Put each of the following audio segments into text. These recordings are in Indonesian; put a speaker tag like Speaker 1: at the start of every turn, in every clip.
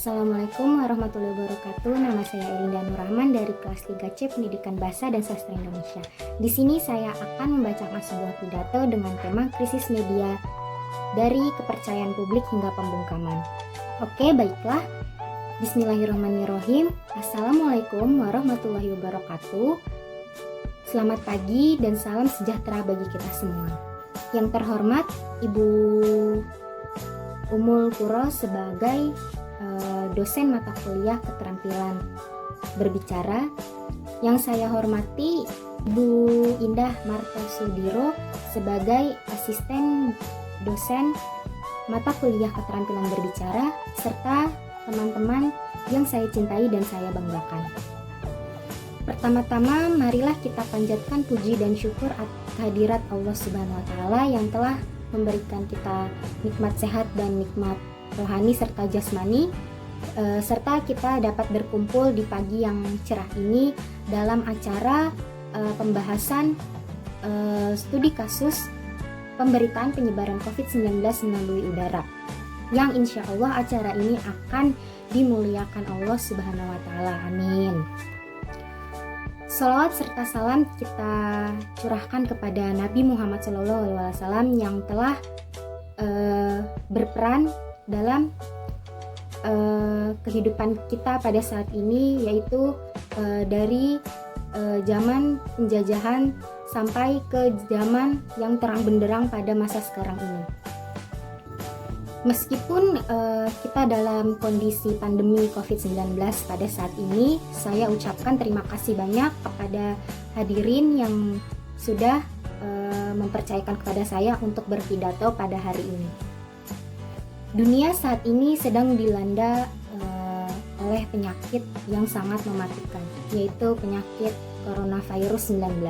Speaker 1: Assalamualaikum warahmatullahi wabarakatuh. Nama saya Elinda Nurrahman dari kelas 3C Pendidikan Bahasa dan Sastra Indonesia. Di sini saya akan membacakan sebuah pidato dengan tema krisis media dari kepercayaan publik hingga pembungkaman. Oke, baiklah. Bismillahirrahmanirrahim. Assalamualaikum warahmatullahi wabarakatuh. Selamat pagi dan salam sejahtera bagi kita semua. Yang terhormat Ibu Ummul Qura sebagai dosen mata kuliah keterampilan berbicara. Yang saya hormati Ibu Indah Martasudiro sebagai asisten dosen mata kuliah keterampilan berbicara, serta teman-teman yang saya cintai dan saya banggakan. Pertama-tama marilah kita panjatkan puji dan syukur kehadirat Allah Subhanahu wa taala yang telah memberikan kita nikmat sehat dan nikmat rohani serta jasmani, serta kita dapat berkumpul di pagi yang cerah ini dalam acara pembahasan studi kasus pemberitaan penyebaran COVID-19 melalui udara, yang insya Allah acara ini akan dimuliakan Allah Subhanahu wa taala. Amin. Salawat serta salam kita curahkan kepada Nabi Muhammad SAW yang telah berperan dalam kehidupan kita pada saat ini, yaitu dari zaman penjajahan sampai ke zaman yang terang benderang pada masa sekarang ini. Meskipun kita dalam kondisi pandemi COVID-19 pada saat ini, saya ucapkan terima kasih banyak kepada hadirin yang sudah mempercayakan kepada saya untuk berpidato pada hari ini. Dunia saat ini sedang dilanda oleh penyakit yang sangat mematikan, yaitu penyakit coronavirus 19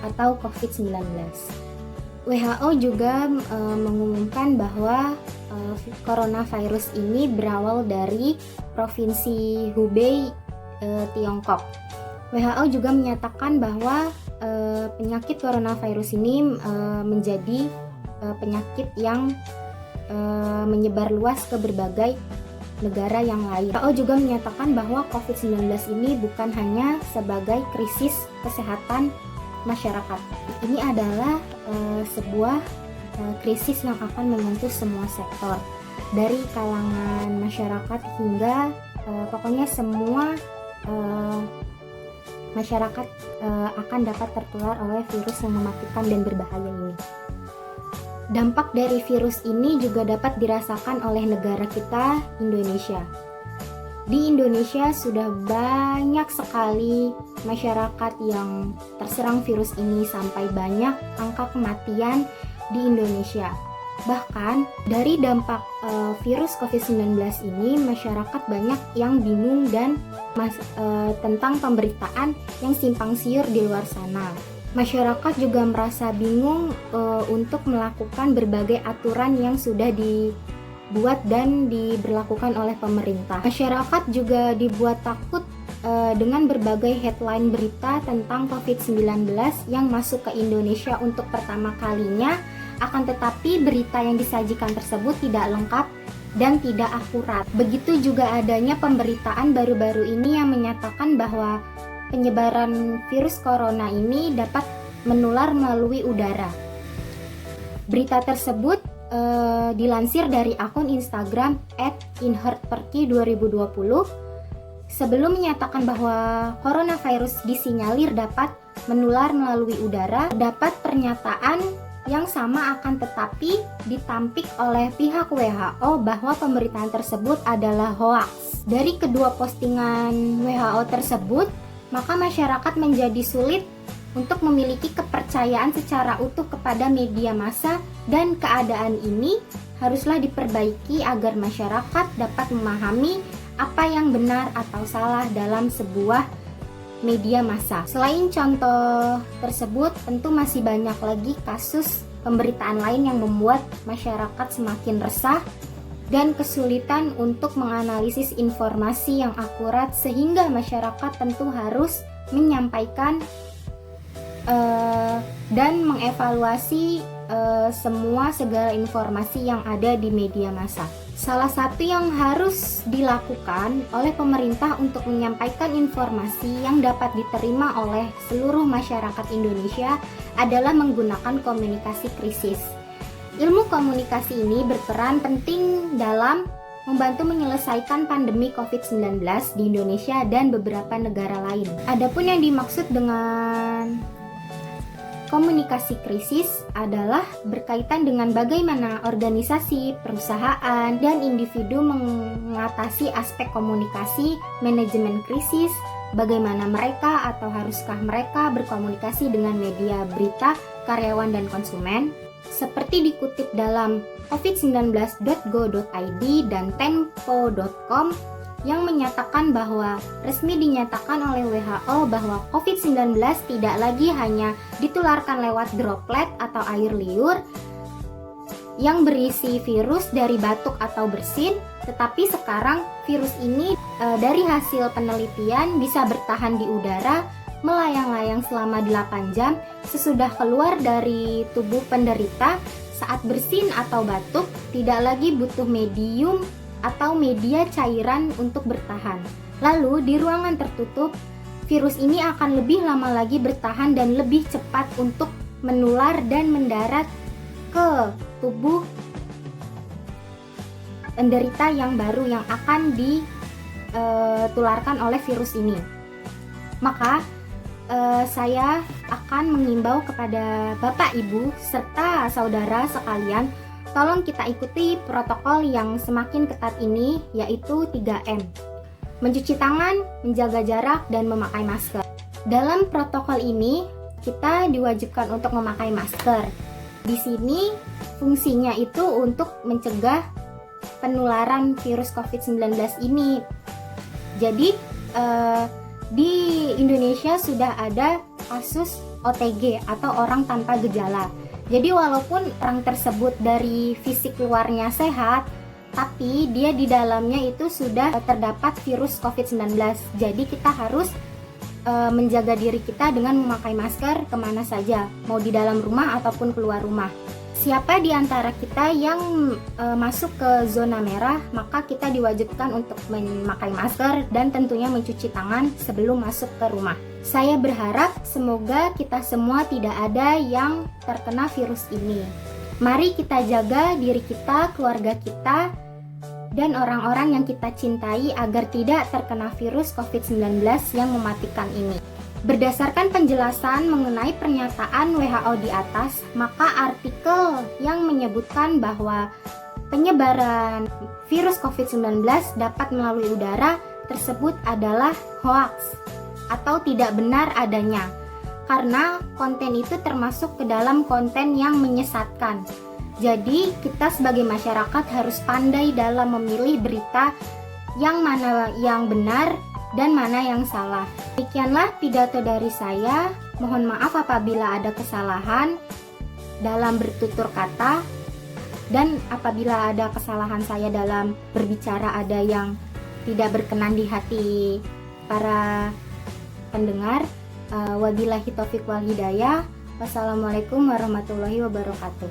Speaker 1: atau COVID-19. WHO juga mengumumkan bahwa coronavirus ini berawal dari provinsi Hubei, Tiongkok. WHO juga menyatakan bahwa penyakit coronavirus ini menjadi penyakit yang menyebar luas ke berbagai negara yang lain. WHO juga menyatakan bahwa COVID-19 ini bukan hanya sebagai krisis kesehatan masyarakat. Ini adalah sebuah krisis yang akan menyentuh semua sektor, dari kalangan masyarakat hingga pokoknya semua masyarakat akan dapat tertular oleh virus yang mematikan dan berbahaya ini. Dampak dari virus ini juga dapat dirasakan oleh negara kita, Indonesia. Di Indonesia sudah banyak sekali masyarakat yang terserang virus ini, sampai banyak angka kematian di Indonesia. Bahkan dari dampak virus COVID-19 ini, masyarakat banyak yang bingung dan tentang pemberitaan yang simpang siur di luar sana. Masyarakat juga merasa bingung untuk melakukan berbagai aturan yang sudah dibuat dan diberlakukan oleh pemerintah. Masyarakat juga dibuat takut dengan berbagai headline berita tentang COVID-19 yang masuk ke Indonesia untuk pertama kalinya, akan tetapi berita yang disajikan tersebut tidak lengkap dan tidak akurat. Begitu juga adanya pemberitaan baru-baru ini yang menyatakan bahwa penyebaran virus corona ini dapat menular melalui udara. Berita tersebut dilansir dari akun Instagram @inheartturkey2020. Sebelum menyatakan bahwa coronavirus disinyalir dapat menular melalui udara, dapat pernyataan yang sama akan tetapi ditampik oleh pihak WHO bahwa pemberitaan tersebut adalah hoaks. Dari kedua postingan WHO tersebut, maka masyarakat menjadi sulit untuk memiliki kepercayaan secara utuh kepada media massa, dan keadaan ini haruslah diperbaiki agar masyarakat dapat memahami apa yang benar atau salah dalam sebuah media massa. Selain contoh tersebut, tentu masih banyak lagi kasus pemberitaan lain yang membuat masyarakat semakin resah dan kesulitan untuk menganalisis informasi yang akurat, sehingga masyarakat tentu harus menyampaikan dan mengevaluasi segala informasi yang ada di media massa. Salah satu yang harus dilakukan oleh pemerintah untuk menyampaikan informasi yang dapat diterima oleh seluruh masyarakat Indonesia adalah menggunakan komunikasi krisis. Ilmu komunikasi ini berperan penting dalam membantu menyelesaikan pandemi COVID-19 di Indonesia dan beberapa negara lain. Adapun yang dimaksud dengan komunikasi krisis adalah berkaitan dengan bagaimana organisasi, perusahaan, dan individu mengatasi aspek komunikasi, manajemen krisis, bagaimana mereka atau haruskah mereka berkomunikasi dengan media berita, karyawan, dan konsumen. Seperti dikutip dalam covid19.go.id dan tempo.com yang menyatakan bahwa resmi dinyatakan oleh WHO bahwa COVID-19 tidak lagi hanya ditularkan lewat droplet atau air liur yang berisi virus dari batuk atau bersin, tetapi sekarang virus ini dari hasil penelitian bisa bertahan di udara melayang-layang selama 8 jam sesudah keluar dari tubuh penderita. Saat bersin atau batuk tidak lagi butuh medium atau media cairan untuk bertahan. Lalu di ruangan tertutup, virus ini akan lebih lama lagi bertahan dan lebih cepat untuk menular dan mendarat ke tubuh penderita yang baru yang akan ditularkan oleh virus ini. Maka saya akan mengimbau kepada Bapak, Ibu, serta saudara sekalian, tolong kita ikuti protokol yang semakin ketat ini, yaitu 3M. Mencuci tangan, menjaga jarak, dan memakai masker. Dalam protokol ini, kita diwajibkan untuk memakai masker. Di sini, fungsinya itu untuk mencegah penularan virus COVID-19 ini. Jadi, di Indonesia sudah ada kasus OTG atau orang tanpa gejala. Jadi walaupun orang tersebut dari fisik luarnya sehat, tapi dia di dalamnya itu sudah terdapat virus COVID-19. Jadi kita harus menjaga diri kita dengan memakai masker kemana saja, mau di dalam rumah ataupun keluar rumah. Siapa di antara kita yang masuk ke zona merah, maka kita diwajibkan untuk memakai masker dan tentunya mencuci tangan sebelum masuk ke rumah. Saya berharap semoga kita semua tidak ada yang terkena virus ini. Mari kita jaga diri kita, keluarga kita, dan orang-orang yang kita cintai agar tidak terkena virus COVID-19 yang mematikan ini. Berdasarkan penjelasan mengenai pernyataan WHO di atas, maka artikel yang menyebutkan bahwa penyebaran virus COVID-19 dapat melalui udara tersebut adalah hoax atau tidak benar adanya, karena konten itu termasuk ke dalam konten yang menyesatkan. Jadi kita sebagai masyarakat harus pandai dalam memilih berita yang mana yang benar dan mana yang salah. Demikianlah pidato dari saya. Mohon maaf apabila ada kesalahan dalam bertutur kata, dan apabila ada kesalahan saya dalam berbicara ada yang tidak berkenan di hati para pendengar. Wabillahi taufiq wal hidayah. Wassalamualaikum warahmatullahi wabarakatuh.